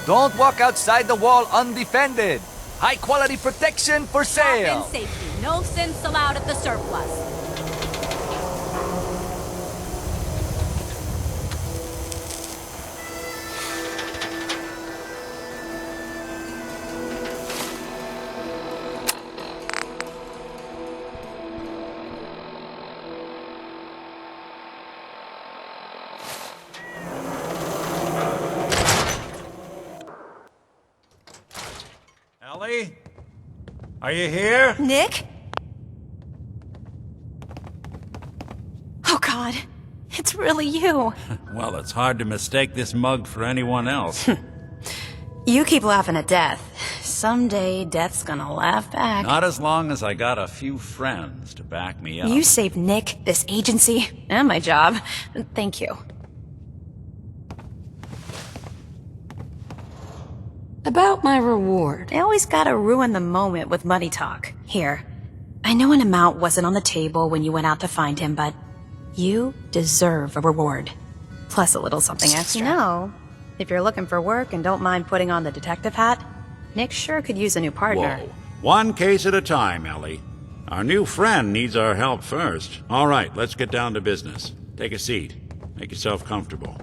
Don't walk outside the wall undefended. High quality protection for sale. Drop-in safety. No sins allowed at the surplus. Ellie? Are you here? Nick? Oh God, it's really you. Well, it's hard to mistake this mug for anyone else. You keep laughing at death. Someday, death's gonna laugh back. Not as long as I got a few friends to back me up. You saved Nick, this agency, and my job. Thank you. About my reward. They always gotta ruin the moment with money talk. Here, I know an amount wasn't on the table when you went out to find him, but you deserve a reward. Plus a little something extra. You know, if you're looking for work and don't mind putting on the detective hat, Nick sure could use a new partner. Whoa. One case at a time, Ellie. Our new friend needs our help first. All right, let's get down to business. Take a seat. Make yourself comfortable.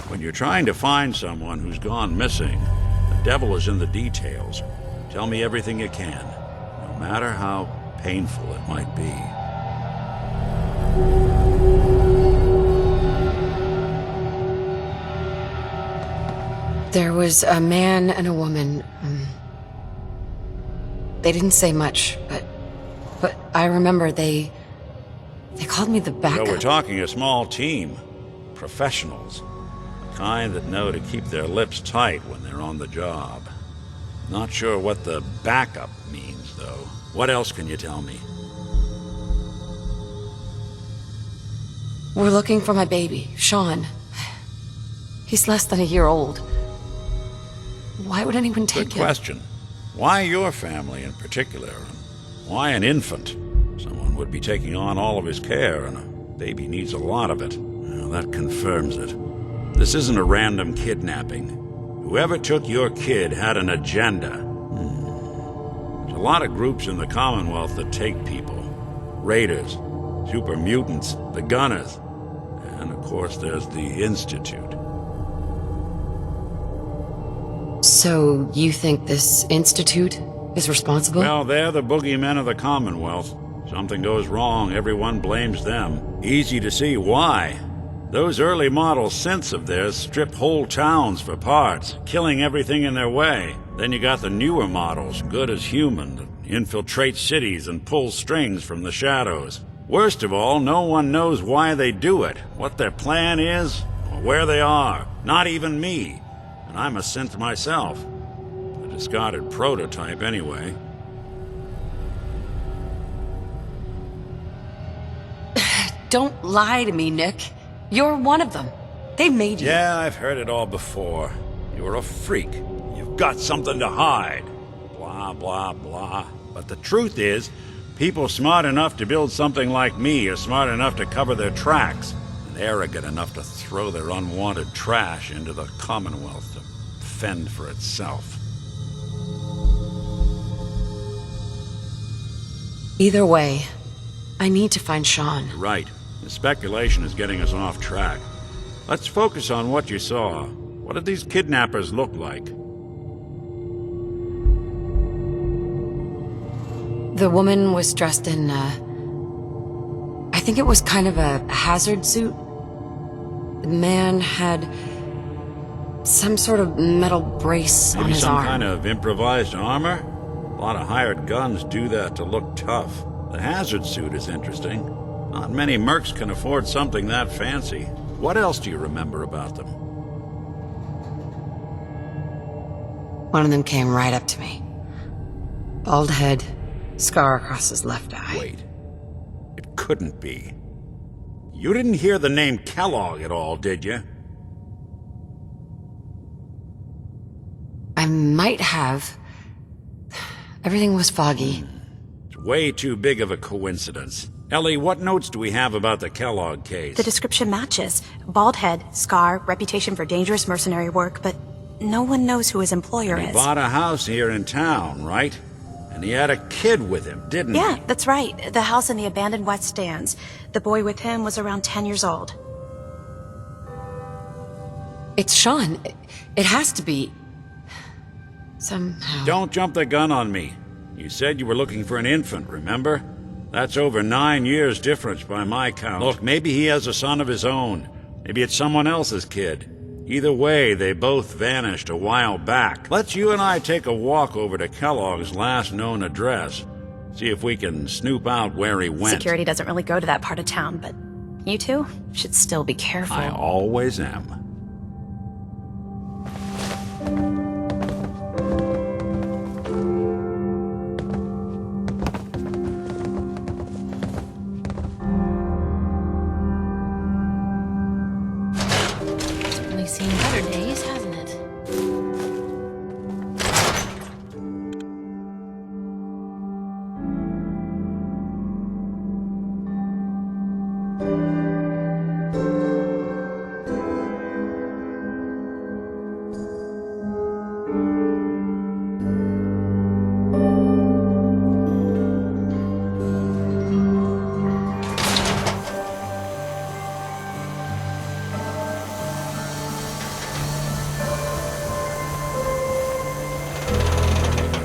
When you're trying to find someone who's gone missing, the devil is in the details. Tell me everything you can, no matter how painful it might be. There was a man and a woman. They didn't say much, but I remember they called me the So backup. we're talking a small team. Professionals. The kind that know to keep their lips tight when they're on the job. Not sure what the backup means, though. What else can you tell me? We're looking for my baby, Sean. He's less than a year old. Why would anyone take Good him? question. Why your family in particular? And why an infant? Someone would be taking on all of his care, and a baby needs a lot of it. Well, that confirms it. This isn't a random kidnapping. Whoever took your kid had an agenda. There's a lot of groups in the Commonwealth that take people. Raiders, super mutants, the Gunners, and of course there's the Institute. So, you think this institute is responsible? Well, they're the boogeymen of the Commonwealth. Something goes wrong, everyone blames them. Easy to see why. Those early model synths of theirs strip whole towns for parts, killing everything in their way. Then you got the newer models, good as human, that infiltrate cities and pull strings from the shadows. Worst of all, no one knows why they do it, what their plan is, or where they are. Not even me. And I'm a synth myself. A discarded prototype, anyway. Don't lie to me, Nick. You're one of them. They made you. Yeah, I've heard it all before. You're a freak. You've got something to hide. Blah, blah, blah. But the truth is, people smart enough to build something like me are smart enough to cover their tracks, and arrogant enough to throw their unwanted trash into the Commonwealth to fend for itself. Either way, I need to find Sean. Right. The speculation is getting us off track. Let's focus on what you saw. What did these kidnappers look like? The woman was dressed in, I think it was kind of a hazard suit. The man had some sort of metal brace on Maybe his some arm. kind of improvised armor? A lot of hired guns do that to look tough. The hazard suit is interesting. Not many mercs can afford something that fancy. What else do you remember about them? One of them came right up to me. Bald head, scar across his left eye. Wait. It couldn't be. You didn't hear the name Kellogg at all, did you? I might have. Everything was foggy. It's way too big of a coincidence. Ellie, what notes do we have about the Kellogg case? The description matches. Bald head, scar, reputation for dangerous mercenary work, but no one knows who his employer He is. bought a house here in town, right? And he had a kid with him, didn't he? Yeah, that's right. The house in the abandoned West Stands. The boy with him was around 10 years old. It's Sean. It has to be. Somehow. Don't jump the gun on me. You said you were looking for an infant, remember? That's over 9 years difference by my count. Look, maybe he has a son of his own. Maybe it's someone else's kid. Either way, they both vanished a while back. Let's you and I take a walk over to Kellogg's last known address. See if we can snoop out where he went. Security doesn't really go to that part of town, but you two should still be careful. I always am. Certainly seen better days, hasn't it?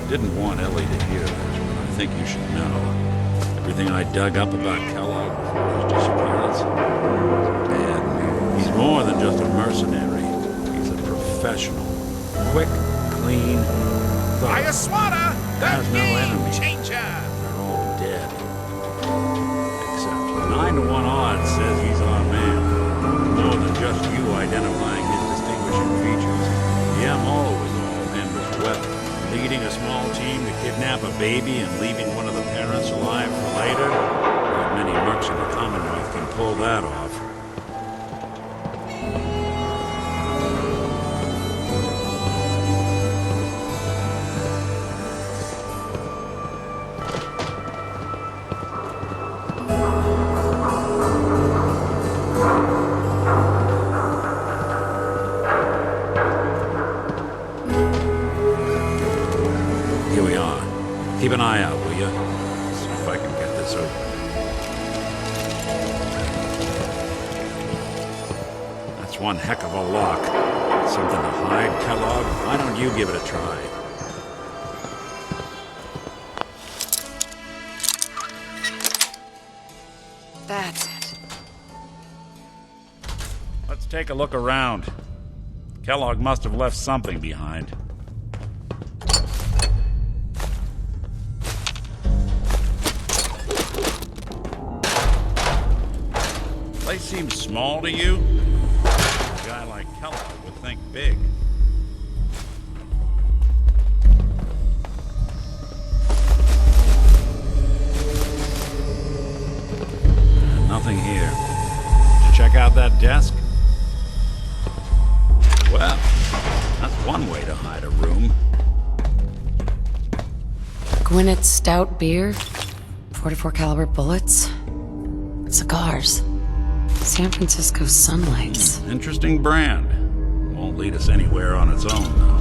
Didn't want Ellie to hear this, but I think you should know. Everything I dug up about Kellogg before his disappearance is bad news. He's more than just a mercenary. He's a professional. Quick, clean, thorough. Ayaswara, Has the no game enemy. changer. They're all dead. Except 9-to-1 odds says he's our man. More than just you identifying his distinguishing features. The MO was all him as well. Leading a small team to kidnap a baby and leaving one of the parents alive for later? Not many mercs in the Commonwealth can pull that off. Here we are. Keep an eye out, will you? See if I can get this open. That's one heck of a lock. Something to hide, Kellogg? Why don't you give it a try? That's it. Let's take a look around. Kellogg must have left something behind. Place seems small to you? A guy like Kellogg would think big. Nothing here. Did you check out that desk? Well, that's one way to hide a room. Gwinnett Stout beer, 44 caliber bullets, cigars, San Francisco Sunlights. Interesting brand. Won't lead us anywhere on its own, though.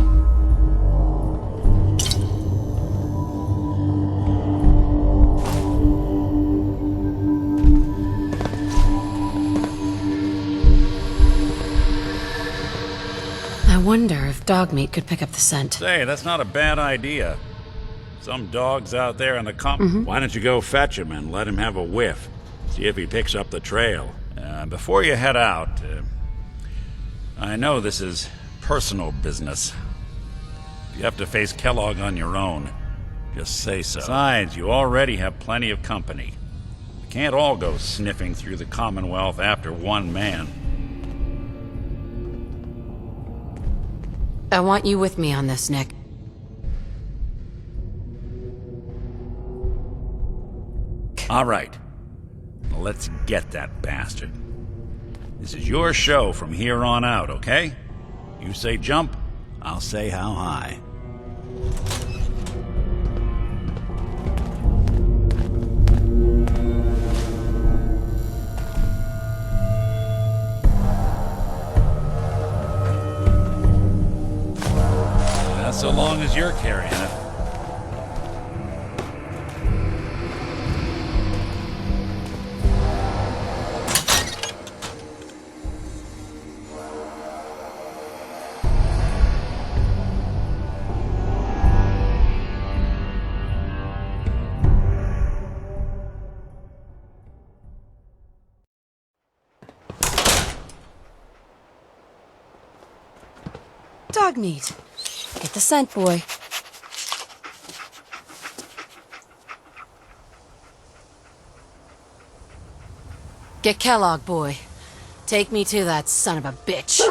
I wonder if dog meat could pick up the scent. Say, that's not a bad idea. Some dog's out there in the Why don't you go fetch him and let him have a whiff? See if he picks up the trail. Before you head out, I know this is personal business. If you have to face Kellogg on your own, just say so. Besides, you already have plenty of company. We can't all go sniffing through the Commonwealth after one man. I want you with me on this, Nick. All right. Let's get that bastard. This is your show from here on out, okay? You say jump, I'll say how high. as you're carrying it. Dog meat. Get the scent, boy. Get Kellogg, boy. Take me to that son of a bitch.